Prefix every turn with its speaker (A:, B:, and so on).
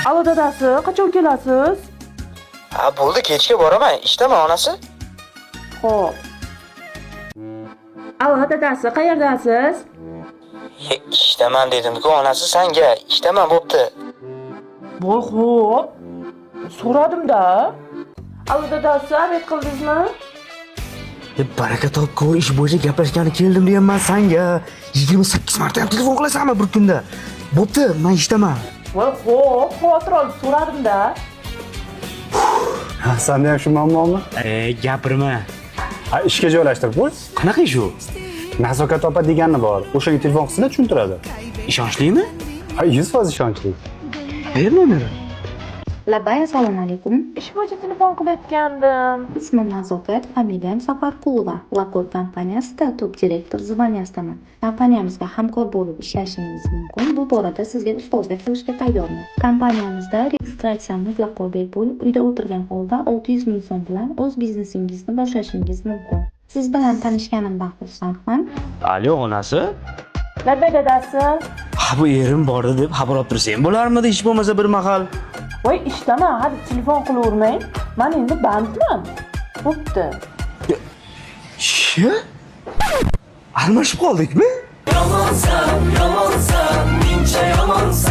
A: Alo dadasi, qachon kelasiz?
B: Ha, bo'ldi, kechga boraman. Ishdaman onasi.
A: Xo'p. Alo dadasi, qayerdasiz?
B: Ishdaman dedim-ku, onasi senga. Ishdaman bo'pti.
A: Voy, xo'p. So'radim-da. Alo dadasi, abed qildingizmi?
C: Baraka topib ish bo'yicha gaplashgani keldim deyapman senga. 28 marta ham telefon qilasanmi bir kunda? Bo'pti, men ishdaman.
A: Voy, xo'p, xavotir olib so'radim-da.
D: Ha, senda ham shu muammomi?
C: Gapirma.
D: Ha, ishga joylashtirib qo'y.
C: Qanaqa ish u?
D: Nazokat opa degani bor. O'shaga telefon qilsa tushuntiradi.
C: Ishonchlimi?
D: Ha, 100% ishonchli.
C: Ber nomeri.
E: Labay, assalomu alaykum.
A: Ish bo'yicha telefon qilayotgandim.
E: Ismim Nazokat, familiyam Safarqulova. Lakor kompaniyasida top direktor zvonyasidaman. Kompaniyamizga hamkor bo'lib ishlashingiz mumkin. Bu borada sizga ustozlik qilishga tayyorman. Kompaniyamizda registratsiyamiz Lakorbek bo'lib, uyda o'tirgan holda 600 ming so'm bilan o'z biznesingizni boshlashingiz mumkin. Siz bilan tanishganimdan xursandman.
C: Alo, onasi?
A: Labay dadasi.
C: Ha, bu erim bordi deb xabar olib tursang bo'larmidi, ish bo'lmasa bir mahal?
A: Voy, ishdaman, hadi telefon qilavermang. Men endi bandman. Bo'pti.
C: Shi? Almashib qoldikmi?
F: Yomonsan, yomonsan, mencha yomonsan.